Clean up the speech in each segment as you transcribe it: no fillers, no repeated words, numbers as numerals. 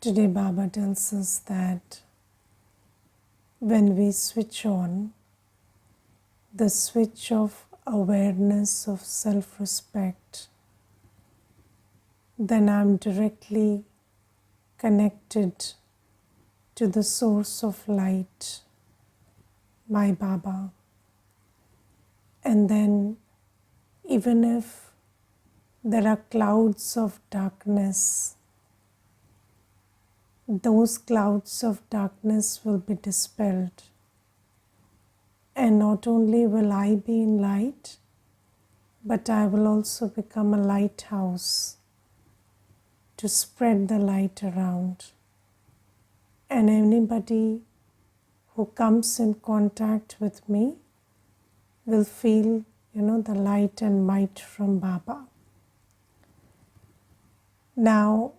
Today Baba tells us that when we switch on the switch of awareness of self-respect, then I'm directly connected to the source of light, my Baba. And then even if there are clouds of darkness, those clouds of darkness will be dispelled. And not only will I be in light, but I will also become a lighthouse to spread the light around. And anybody who comes in contact with me will feel, the light and might from Baba. Now,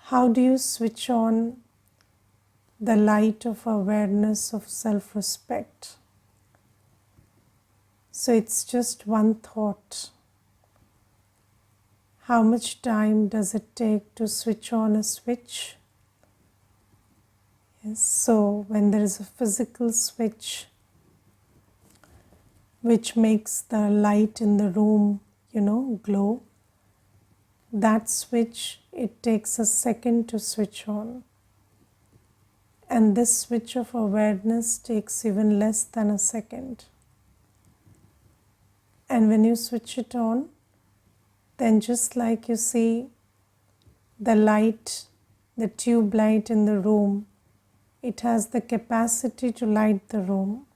how do you switch on the light of awareness of self-respect? So it's just one thought. How much time does it take to switch on a switch? Yes, so when there is a physical switch which makes the light in the room, glow, that switch, it takes a second to switch on. And this switch of awareness takes even less than a second. And when you switch it on, then just like you see the light, the tube light in the room, it has the capacity to light the room.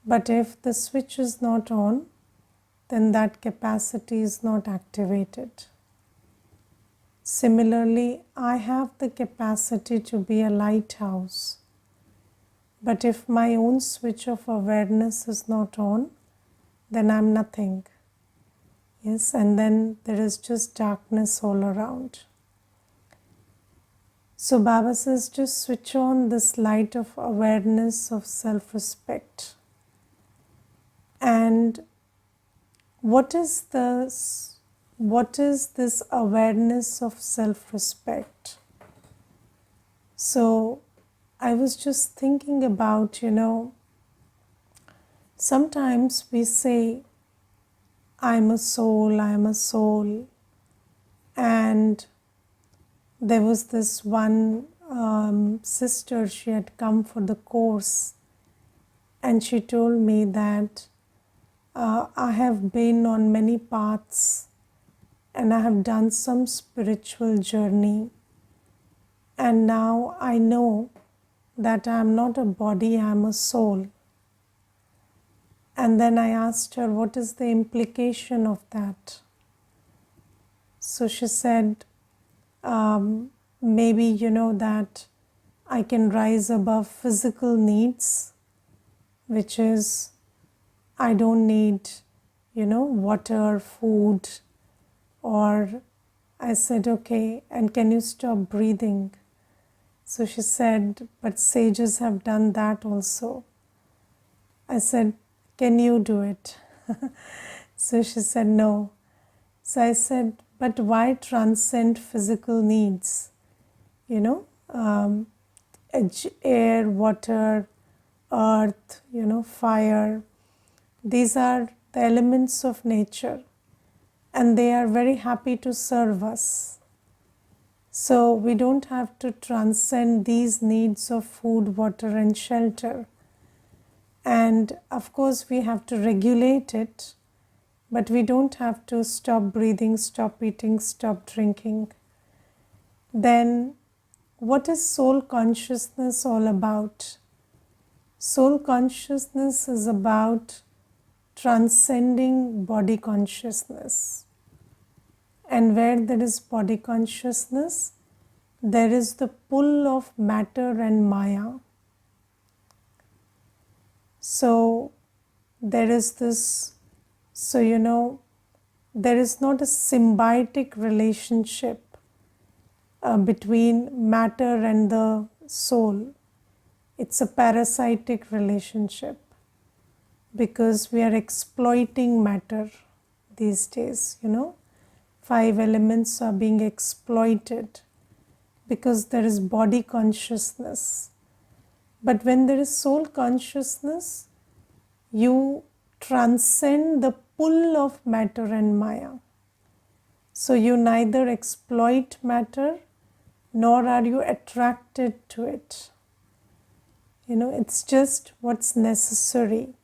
But if the switch is not on, then that capacity is not activated. Similarly, I have the capacity to be a lighthouse. But if my own switch of awareness is not on, then I'm nothing. Yes, and then there is just darkness all around. So Baba says, just switch on this light of awareness of self-respect. And what is this awareness of self-respect? So I was just thinking about, sometimes we say, I'm a soul, I'm a soul. And there was this one sister, she had come for the course, and she told me that I have been on many paths and I have done some spiritual journey, and now I know that I am not a body, I am a soul. And then I asked her, what is the implication of that? So she said, maybe that I can rise above physical needs, which is I don't need, water, food. Or I said, okay, and can you stop breathing? So she said, but sages have done that also. I said, can you do it? So she said, no. So I said, but why transcend physical needs? Air, water, earth, fire. These are the elements of nature, and they are very happy to serve us. So we don't have to transcend these needs of food, water, and shelter. And of course, we have to regulate it, but we don't have to stop breathing, stop eating, stop drinking. Then, what is soul consciousness all about? Soul consciousness is about transcending body consciousness. And where there is body consciousness, there is the pull of matter and Maya. So there is this, there is not a symbiotic relationship between matter and the soul. It's a parasitic relationship, because we are exploiting matter these days, 5 elements are being exploited because there is body consciousness. But when there is soul consciousness, you transcend the pull of matter and Maya. So you neither exploit matter nor are you attracted to it. It's just what's necessary.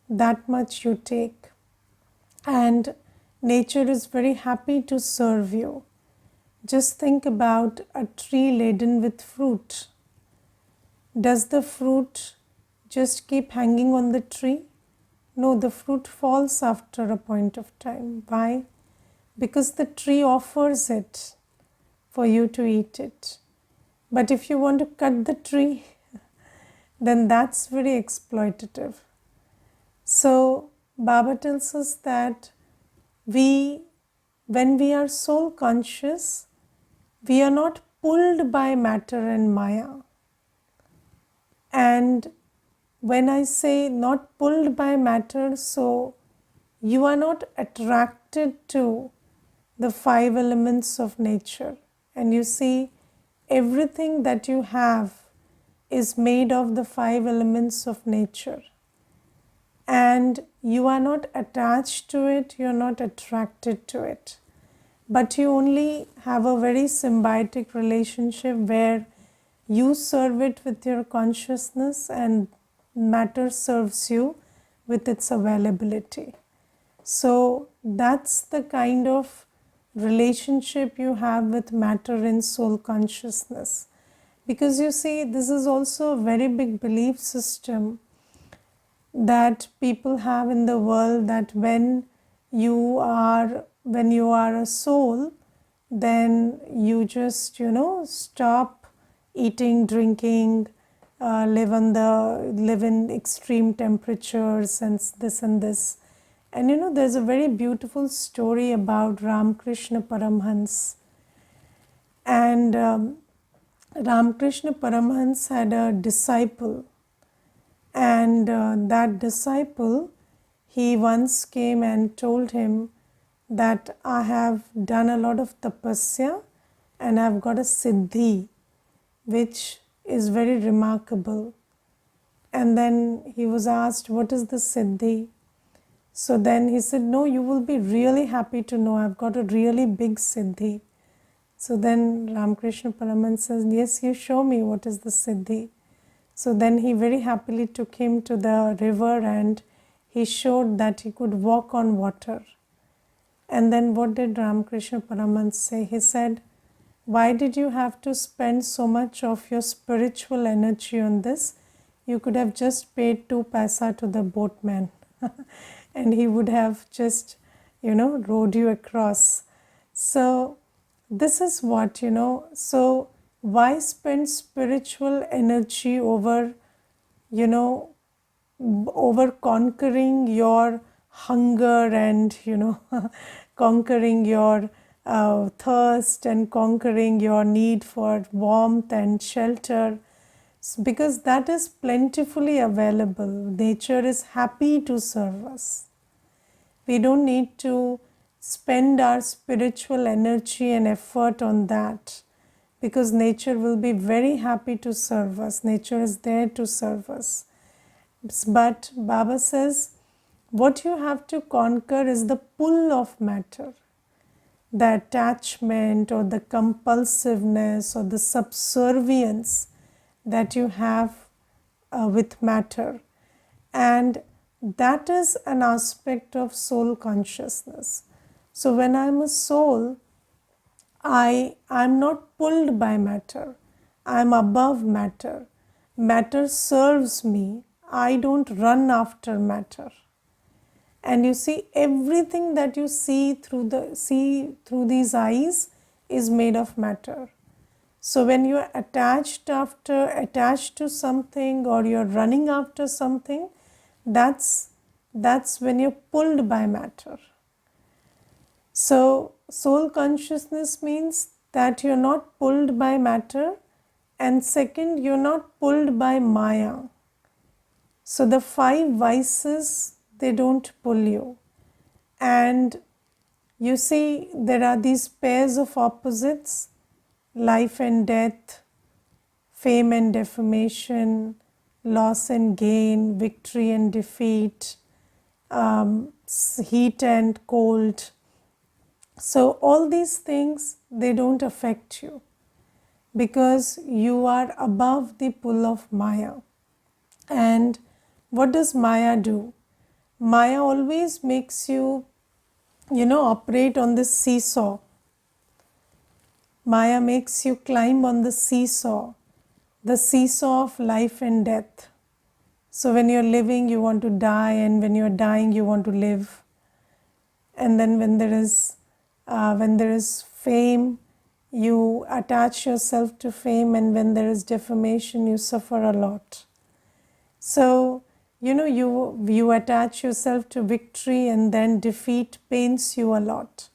That much you take. And nature is very happy to serve you. Just think about a tree laden with fruit. Does the fruit just keep hanging on the tree? No, the fruit falls after a point of time. Why? Because the tree offers it for you to eat it. But if you want to cut the tree, then that's very exploitative. So Baba tells us that when we are soul conscious, we are not pulled by matter and Maya. And when I say not pulled by matter, so you are not attracted to the 5 elements of nature. And you see, everything that you have is made of the 5 elements of nature. And you are not attached to it, you are not attracted to it. But you only have a very symbiotic relationship where you serve it with your consciousness and matter serves you with its availability. So that's the kind of relationship you have with matter in soul consciousness. Because you see, this is also a very big belief system that people have in the world, that when you are a soul, then you just stop eating, drinking, live in extreme temperatures and this and this. And there's a very beautiful story about Ramakrishna Paramhans. And Ramakrishna Paramhans had a disciple, and that disciple, he once came and told him that I have done a lot of tapasya and I've got a siddhi which is very remarkable. And then he was asked, what is the siddhi? So then he said, no, you will be really happy to know I've got a really big siddhi. So then Ramakrishna Paramhans says, yes, you show me what is the siddhi. So then he very happily took him to the river and he showed that he could walk on water. And then what did Ramakrishna Paramhans say? He said, why did you have to spend so much of your spiritual energy on this? You could have just paid 2 paisa to the boatman and he would have just, rowed you across. So this is what, so why spend spiritual energy over, over conquering your hunger and, conquering your thirst and conquering your need for warmth and shelter, because that is plentifully available. Nature is happy to serve us. We don't need to spend our spiritual energy and effort on that, because nature will be very happy to serve us. Nature is there to serve us. But Baba says, what you have to conquer is the pull of matter, the attachment or the compulsiveness or the subservience that you have with matter. And that is an aspect of soul consciousness. So when I'm a soul, I'm not pulled by matter. I'm above matter. Matter serves me. I don't run after matter. And you see, everything that you see through these eyes is made of matter. So when you are attached to something, or you're running after something, that's when you're pulled by matter. So soul consciousness means that you're not pulled by matter, and second, you're not pulled by Maya. So the 5 vices, they don't pull you. And You see, there are these pairs of opposites, life and death, fame and defamation, loss and gain, victory and defeat, heat and cold. So all these things, they don't affect you because you are above the pull of Maya. And what does Maya do? Maya always makes you, operate on this seesaw. Maya makes you climb on the seesaw of life and death. So when you're living, you want to die, and when you're dying, you want to live. And then when there is fame, you attach yourself to fame, and when there is defamation, you suffer a lot. So, you attach yourself to victory, and then defeat pains you a lot.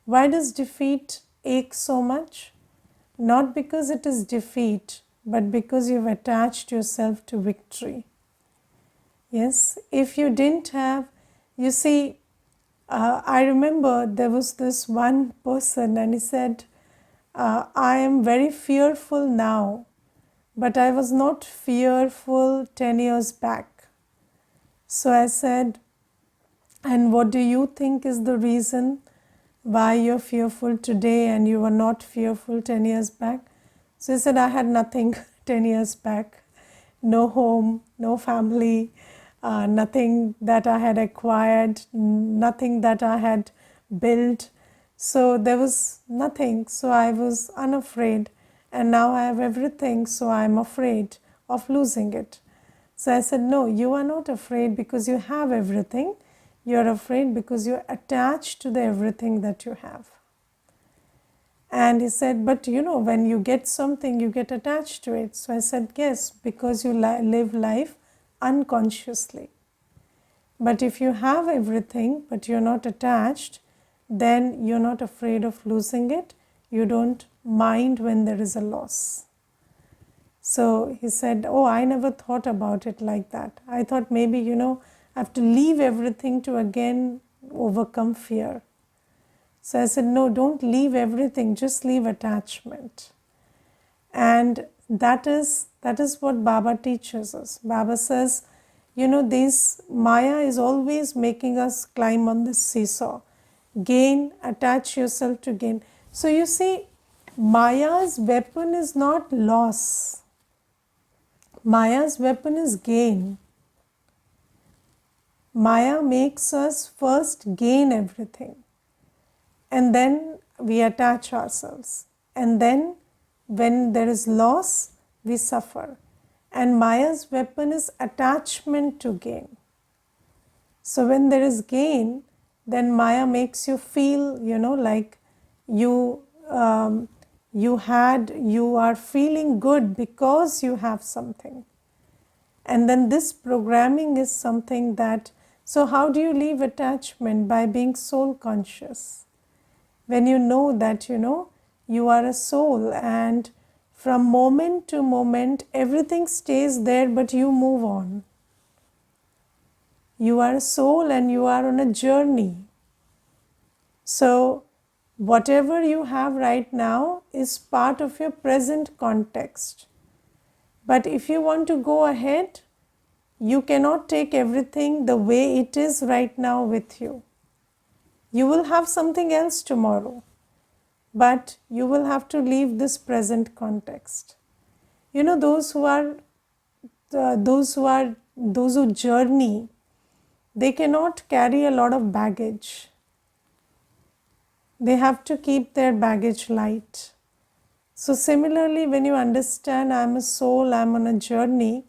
Why does defeat ache so much? Not because it is defeat, but because you've attached yourself to victory. Yes, if you didn't have, you see, I remember there was this one person, and he said, I am very fearful now, but I was not fearful 10 years back. So I said, and what do you think is the reason why you're fearful today and you were not fearful 10 years back? So he said, I had nothing 10 years back. No home, no family, nothing that I had acquired, nothing that I had built. So there was nothing. So I was unafraid. And now I have everything. So I'm afraid of losing it. So I said, no, you are not afraid because you have everything. You're afraid because you're attached to the everything that you have. And he said, but when you get something, you get attached to it. So I said, yes, because you live life unconsciously. But if you have everything, but you're not attached, then you're not afraid of losing it. You don't mind when there is a loss. So he said, oh, I never thought about it like that. I thought maybe, I have to leave everything to again overcome fear. So I said, no, don't leave everything, just leave attachment. And that is what Baba teaches us. Baba says, this Maya is always making us climb on this seesaw. Gain, attach yourself to gain. So you see, Maya's weapon is not loss. Maya's weapon is gain. Maya makes us first gain everything. And then we attach ourselves. And then when there is loss, we suffer. And Maya's weapon is attachment to gain. So when there is gain, then Maya makes you feel, like you are feeling good because you have something. And then this programming is something that, so how do you leave attachment? By being soul conscious. When you know that, you are a soul, and from moment to moment, everything stays there, but you move on. You are a soul and you are on a journey. So, whatever you have right now is part of your present context. But if you want to go ahead, you cannot take everything the way it is right now with you. You will have something else tomorrow, but you will have to leave this present context. Those who journey, they cannot carry a lot of baggage. They have to keep their baggage light. So similarly, when you understand I'm a soul, I'm on a journey,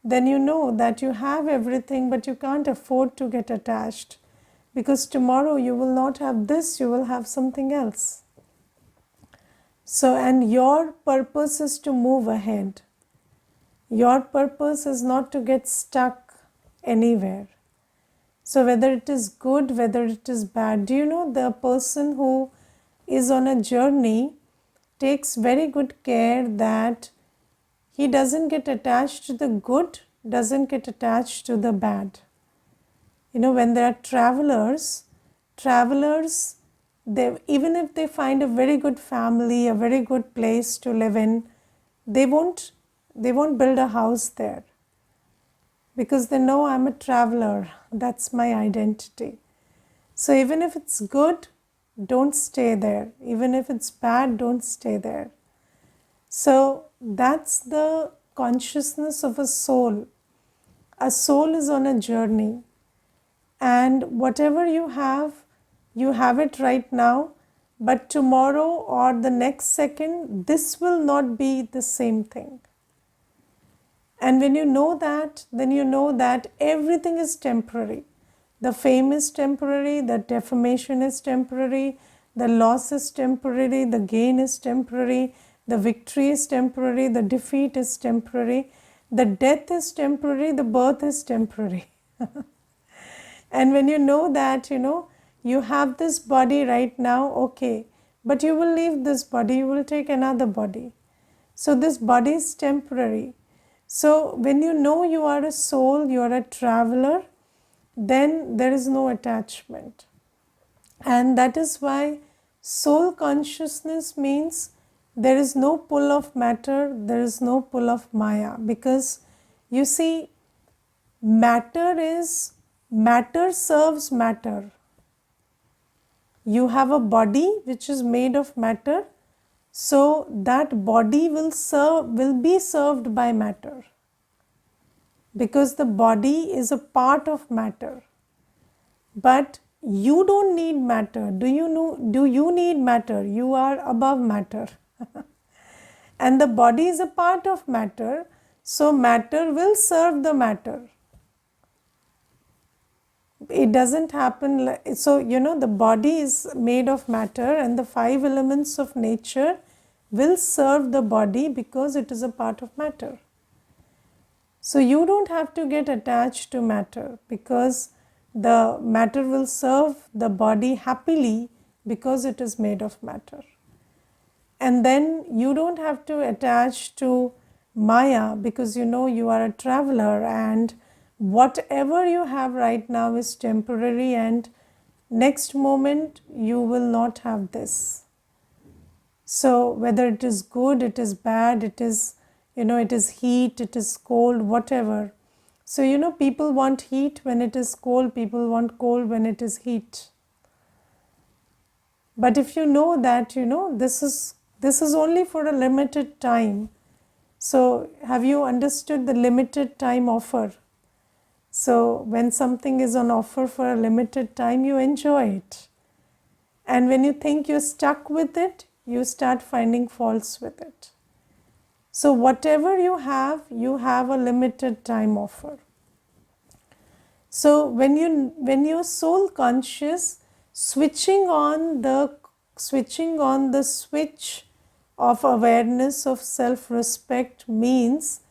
then you know that you have everything, but you can't afford to get attached. Because tomorrow you will not have this, you will have something else. So, and your purpose is to move ahead. Your purpose is not to get stuck anywhere. So whether it is good, whether it is bad, do you know the person who is on a journey takes very good care that he doesn't get attached to the good, doesn't get attached to the bad. When there are travelers even if they find a very good family, a very good place to live in, they won't build a house there, because they know I'm a traveler. That's my identity. So even if it's good, don't stay there. Even if it's bad, don't stay there. So that's the consciousness of a soul. A soul is on a journey, and whatever you have it right now, but tomorrow or the next second, this will not be the same thing. And when you know that, then you know that everything is temporary. The fame is temporary, the defamation is temporary, the loss is temporary, the gain is temporary, the victory is temporary, the defeat is temporary, the death is temporary, the birth is temporary. And when you know that, you have this body right now, okay, but you will leave this body, you will take another body. So this body is temporary. So when you know you are a soul, you are a traveler, then there is no attachment. And that is why soul consciousness means there is no pull of matter, there is no pull of Maya. Because you see, matter serves matter. You have a body which is made of matter, so that body will be served by matter, because the body is a part of matter. But you don't need matter. Do you need matter? You are above matter. And the body is a part of matter, so matter will serve the matter. It doesn't happen so the body is made of matter, and the 5 elements of nature will serve the body because it is a part of matter. So you don't have to get attached to matter, because the matter will serve the body happily because it is made of matter. And then you don't have to attach to Maya, because you are a traveler, and whatever you have right now is temporary, and next moment you will not have this. So whether it is good, it is bad, it is it is heat, it is cold, whatever. So people want heat when it is cold, people want cold when it is heat. But if you know that this is only for a limited time. So have you understood the limited time offer? So when something is on offer for a limited time, you enjoy it. And when you think you're stuck with it, you start finding faults with it. So whatever you have a limited time offer. So when you're soul conscious, switching on the switch of awareness of self-respect means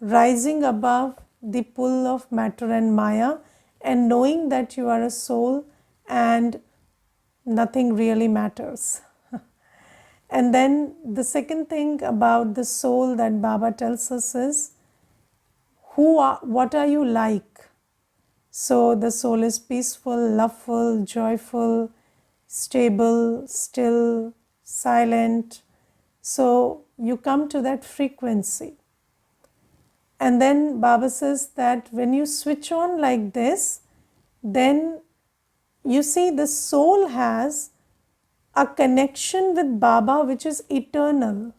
rising above the pull of matter and Maya, and knowing that you are a soul and nothing really matters. And then the second thing about the soul that Baba tells us is, what are you like? So the soul is peaceful, loveful, joyful, stable, still, silent. So you come to that frequency. And then Baba says that when you switch on like this, then you see the soul has a connection with Baba which is eternal.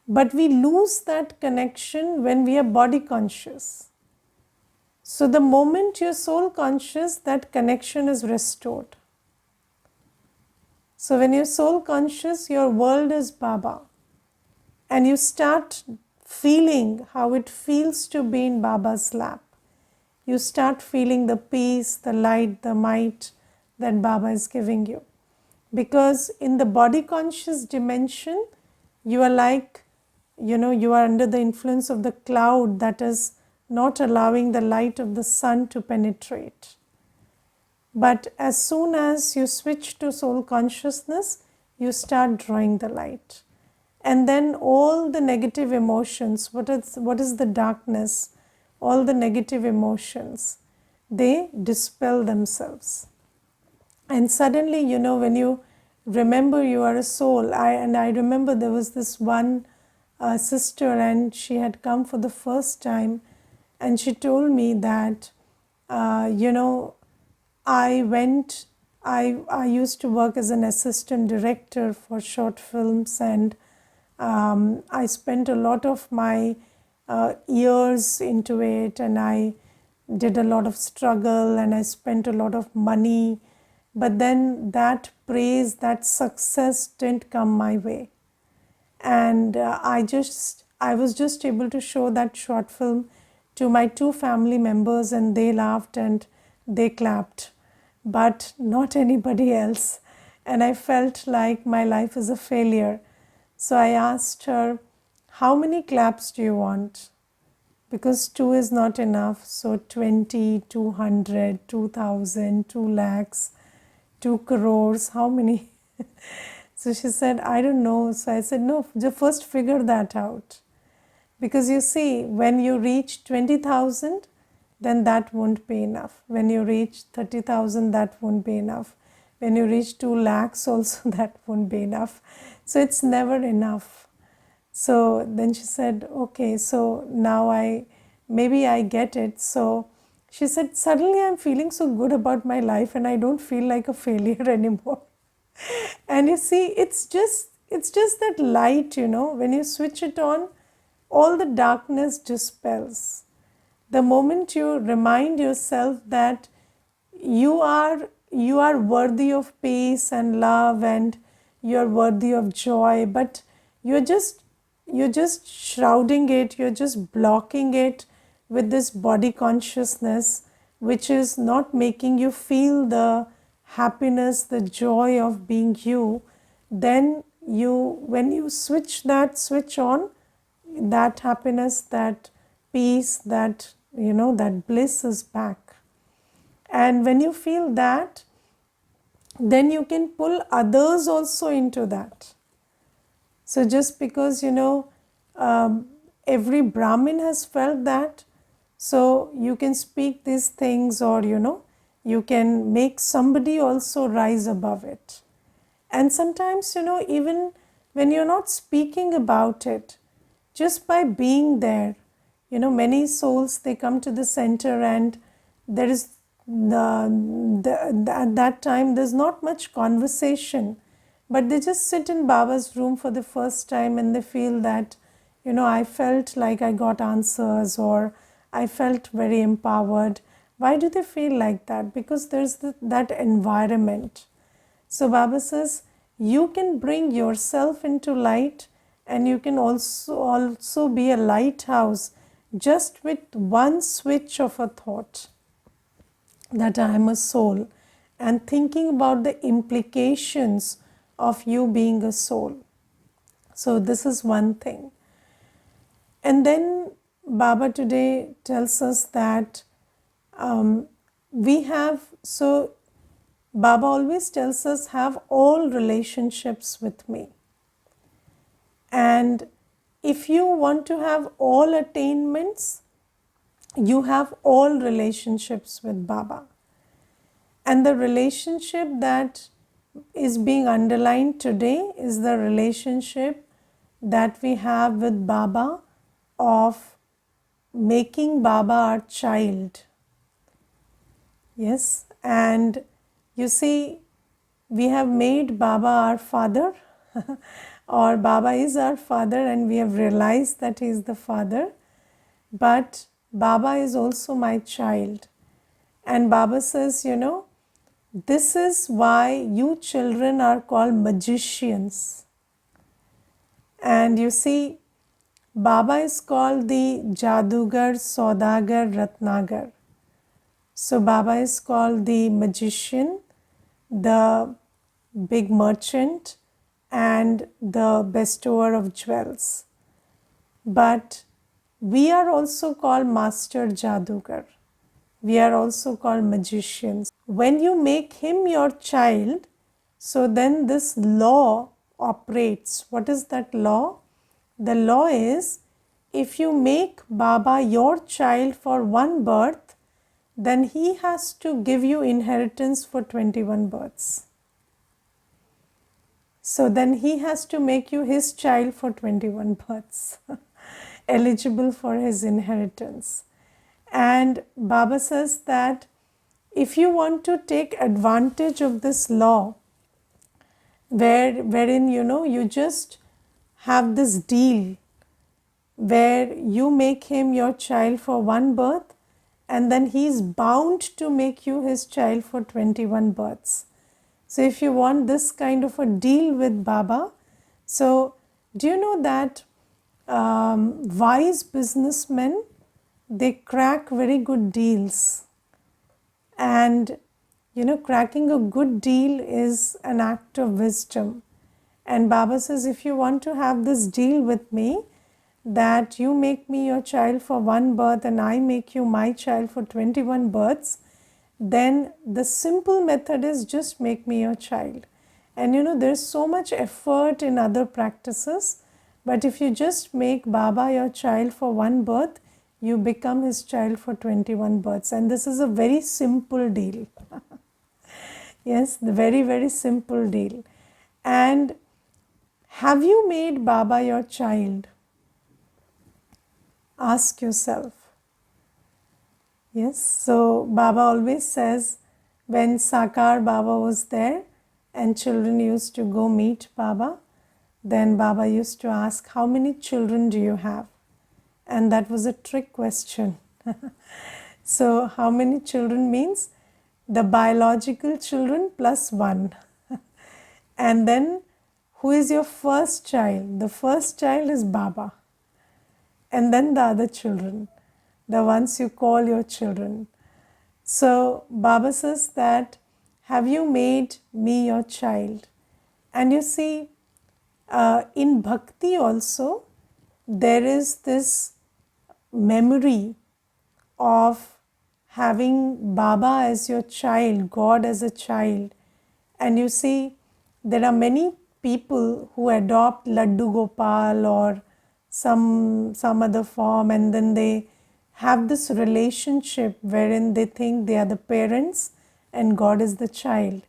But we lose that connection when we are body conscious. So the moment you're soul conscious, that connection is restored. So when you're soul conscious, your world is Baba. And you start feeling how it feels to be in Baba's lap. You start feeling the peace, the light, the might that Baba is giving you. Because in the body conscious dimension, you are like, you are under the influence of the cloud that is not allowing the light of the sun to penetrate. But as soon as you switch to soul consciousness, you start drawing the light. And then all the negative emotions, what is the darkness, all the negative emotions, they dispel themselves. And suddenly, when you remember you are a soul, I remember there was this one sister, and she had come for the first time, and she told me that, you know, I went, I used to work as an assistant director for short films, and I spent a lot of my years into it, and I did a lot of struggle, and I spent a lot of money. But then that praise, that success didn't come my way. And I was just able to show that short film to my two family members, and they laughed and they clapped, but not anybody else. And I felt like my life is a failure. So I asked her, how many claps do you want? Because two is not enough. So 20, 200, 2000, 2 lakhs, 2 crores, how many? So she said, I don't know. So I said, no, just first figure that out. Because you see, when you reach 20,000, then that won't be enough. When you reach 30,000, that won't be enough. When you reach 2 lakhs also, that won't be enough. So it's never enough. So then she said, okay, so now maybe I get it. So she said, suddenly I'm feeling so good about my life, and I don't feel like a failure anymore. And you see, it's just that light, when you switch it on, all the darkness dispels. The moment you remind yourself that you are worthy of peace and love, and you're worthy of joy, but you're just shrouding it, you're just blocking it with this body consciousness, which is not making you feel the happiness, the joy of being you. Then when you switch on, that happiness, that peace, that bliss is back. And when you feel that, then you can pull others also into that. So just because, every Brahmin has felt that, so you can speak these things, or, you can make somebody also rise above it. And sometimes, even when you're not speaking about it, just by being there, many souls, they come to the center, and there is at that time there's not much conversation, but they just sit in Baba's room for the first time, and they feel that, I felt like I got answers, or I felt very empowered. Why do they feel like that? Because there's that environment. So Baba says, you can bring yourself into light, and you can also be a lighthouse just with one switch of a thought, that I am a soul, and thinking about the implications of you being a soul. So this is one thing. And then Baba today tells us that Baba always tells us, have all relationships with me. And if you want to have all attainments, you have all relationships with Baba. And the relationship that is being underlined today is the relationship that we have with Baba of making Baba our child. Yes, and you see, we have made Baba our father, or Baba is our father, and we have realized that he is the father. But Baba is also my child. And Baba says, this is why you children are called magicians. And you see, Baba is called the Jadugar, Saudagar, Ratnagar. So Baba is called the magician, the big merchant, and the bestower of jewels. But we are also called Master Jadugar. We are also called magicians. When you make him your child, so then this law operates. What is that law? The law is, if you make Baba your child for one birth, then he has to give you inheritance for 21 births. So then he has to make you his child for 21 births, eligible for his inheritance. And Baba says that if you want to take advantage of this law, wherein you just have this deal where you make him your child for one birth and then he is bound to make you his child for 21 births. So if you want this kind of a deal with Baba, so do you know that wise businessmen, they crack very good deals, and cracking a good deal is an act of wisdom. And Baba says, if you want to have this deal with me, that you make me your child for one birth and I make you my child for 21 births, then the simple method is just make me your child. And there's so much effort in other practices, but if you just make Baba your child for one birth, you become his child for 21 births. And this is a very simple deal. Yes, the very, very simple deal. And have you made Baba your child? Ask yourself. Yes, so Baba always says when Sakar Baba was there and children used to go meet Baba, then Baba used to ask, how many children do you have? And that was a trick question. So how many children means the biological children plus one. And then who is your first child? The first child is Baba. And then the other children, the ones you call your children. So Baba says that, have you made me your child? And you see, in bhakti also, there is this memory of having Baba as your child, God as a child. And you see, there are many people who adopt Laddu Gopal or some other form, and then they have this relationship wherein they think they are the parents and God is the child.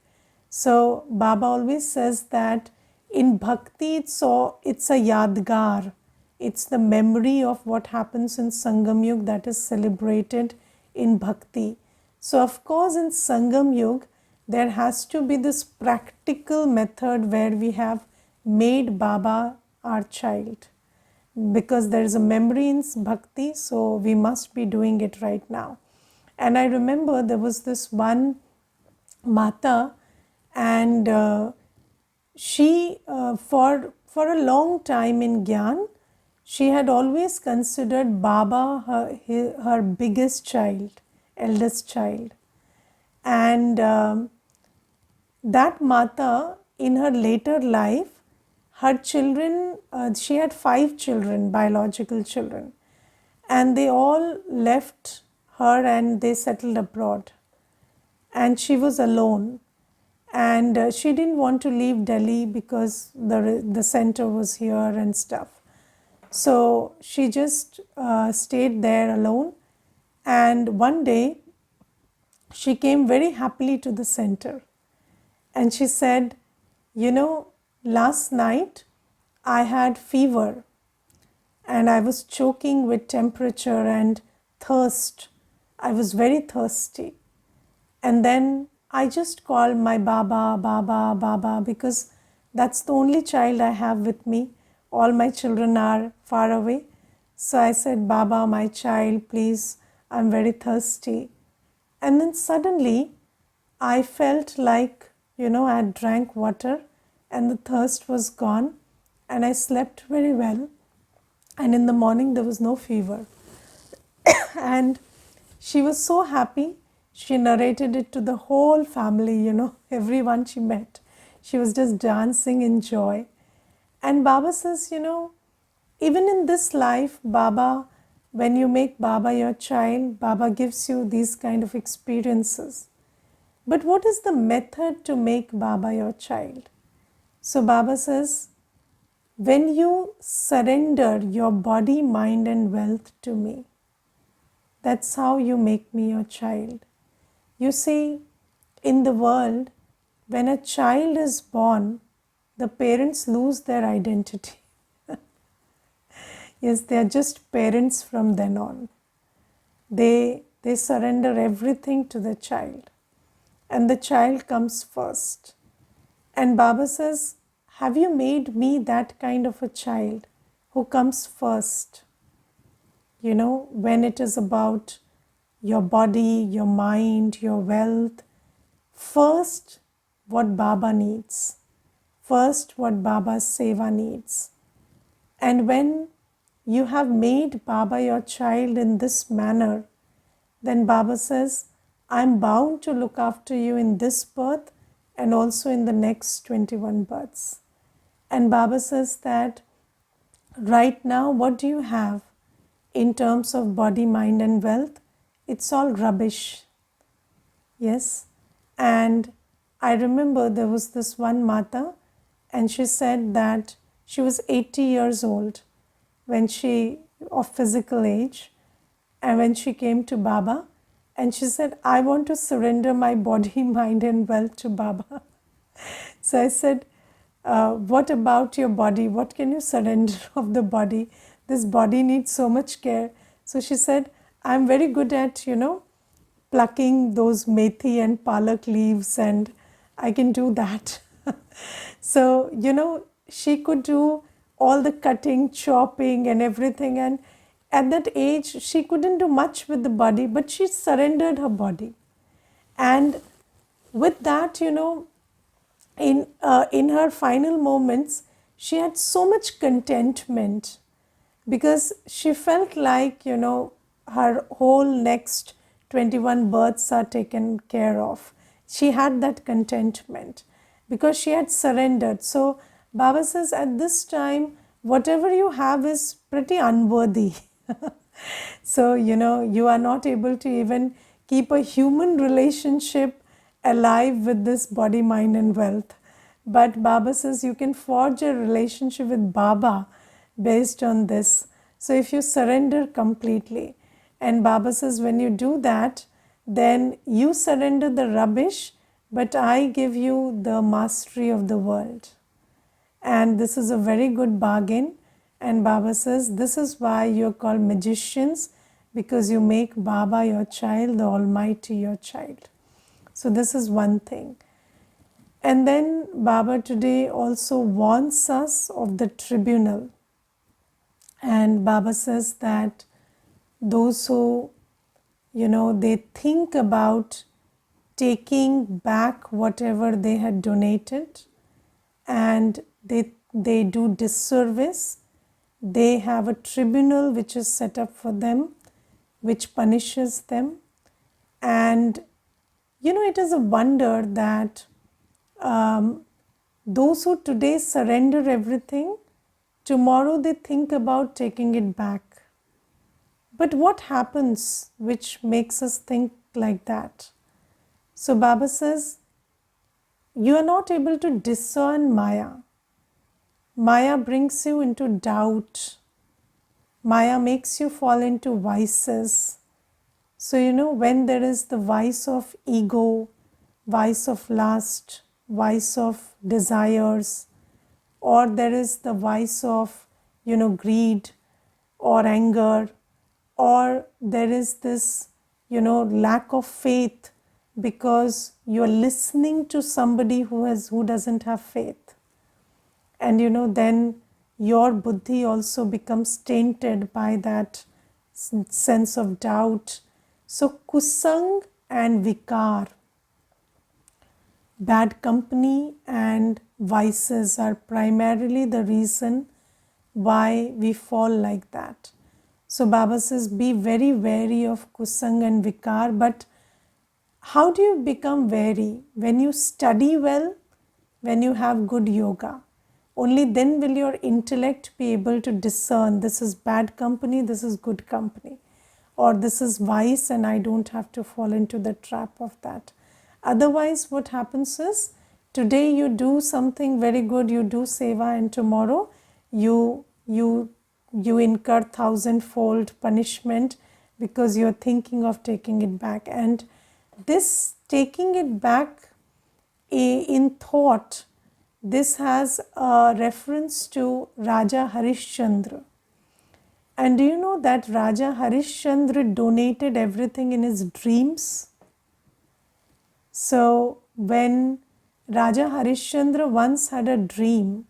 So Baba always says that in bhakti it's a yadgar. It's the memory of what happens in Sangam Yug that is celebrated in bhakti. So of course in Sangam Yug there has to be this practical method where we have made Baba our child, because there is a memory in bhakti, so we must be doing it right now. And I remember there was this one Mata, and she for a long time in Gyan, she had always considered Baba her biggest child, eldest child. And that Mata, in her later life, her children, she had 5 children, biological children, and they all left her and they settled abroad. And she was alone, and she didn't want to leave Delhi because the center was here and stuff. So she just stayed there alone, and one day she came very happily to the center and she said, last night I had fever and I was choking with temperature and thirst. I was very thirsty. And then I just called my Baba, Baba, Baba, because that's the only child I have with me. All my children are far away. So I said, Baba, my child, please, I'm very thirsty. And then suddenly I felt like, I had drank water and the thirst was gone, and I slept very well. And in the morning there was no fever. And she was so happy. She narrated it to the whole family, everyone she met. She was just dancing in joy. And Baba says, even in this life, Baba, when you make Baba your child, Baba gives you these kind of experiences. But what is the method to make Baba your child? So Baba says, when you surrender your body, mind and wealth to me, That's how you make me your child. You see, in the world, when a child is born, the parents lose their identity. Yes, they are just parents from then on. They surrender everything to the child, and the child comes first. And Baba says, have you made me that kind of a child who comes first? You know, when it is about your body, your mind, your wealth, first what Baba needs, first what Baba's seva needs. And when you have made Baba your child in this manner, then Baba says, I'm bound to look after you in this birth and also in the next 21 births. And Baba says that right now, what do you have in terms of body, mind, and wealth? It's all rubbish. Yes. And I remember there was this one Mata, and she said that she was 80 years old when she, of physical age, and when she came to Baba, and she said, I want to surrender my body, mind, and wealth to Baba. So I said, what about your body? What can you surrender of the body? This body needs so much care. So she said, I'm very good at, plucking those methi and palak leaves, and I can do that. So, she could do all the cutting, chopping, and everything. And at that age, she couldn't do much with the body, but she surrendered her body. And with that, in her final moments, she had so much contentment because she felt like, her whole next 21 births are taken care of. She had that contentment because she had surrendered. So Baba says, at this time, whatever you have is pretty unworthy. So, you are not able to even keep a human relationship alive with this body, mind, and wealth. But Baba says you can forge a relationship with Baba based on this. So if you surrender completely, and Baba says when you do that, then you surrender the rubbish, but I give you the mastery of the world. And this is a very good bargain. And Baba says this is why you're called magicians, because you make Baba your child, the Almighty your child. So this is one thing. And then Baba today also warns us of the tribunal. And Baba says that those who, they think about taking back whatever they had donated, and they do disservice, they have a tribunal which is set up for them, which punishes them. And, it is a wonder that those who today surrender everything, tomorrow they think about taking it back. But what happens which makes us think like that? So Baba says, you are not able to discern Maya. Maya brings you into doubt. Maya makes you fall into vices. So, when there is the vice of ego, vice of lust, vice of desires, or there is the vice of, greed or anger, or there is this, lack of faith because you're listening to somebody who doesn't have faith. And then your buddhi also becomes tainted by that sense of doubt. So kusang and vikar, bad company and vices, are primarily the reason why we fall like that. So Baba says, be very wary of kusang and vikar. But how do you become wary? When you study well, when you have good yoga. Only then will your intellect be able to discern this is bad company, this is good company, or this is vice and I don't have to fall into the trap of that. Otherwise, what happens is, today you do something very good, you do seva, and tomorrow you incur thousandfold punishment because you're thinking of taking it back. And this taking it back in thought, this has a reference to Raja Harishchandra. And do you know that Raja Harishchandra donated everything in his dreams? So when Raja Harishchandra once had a dream,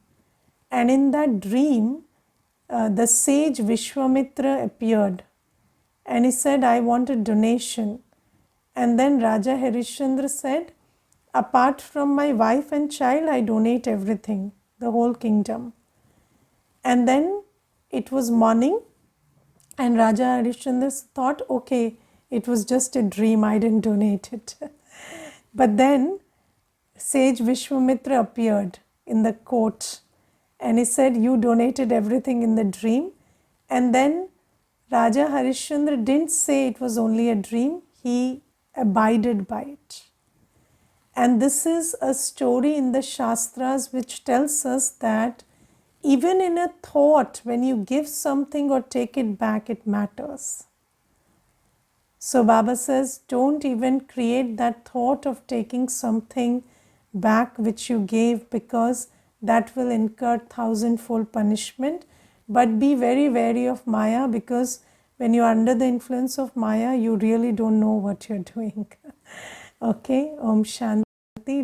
and in that dream, the sage Vishwamitra appeared and he said, I want a donation. And then Raja Harishchandra said, apart from my wife and child, I donate everything, the whole kingdom. And then it was morning, and Raja Harishchandra thought, okay, it was just a dream, I didn't donate it. But then sage Vishwamitra appeared in the court and he said, you donated everything in the dream. And then Raja Harishchandra didn't say it was only a dream, he abided by it. And this is a story in the Shastras which tells us that even in a thought, when you give something or take it back, it matters. So Baba says, don't even create that thought of taking something back which you gave, because that will incur thousandfold punishment. But be very wary of Maya, because when you are under the influence of Maya, you really don't know what you're doing. Okay, Om Shanti.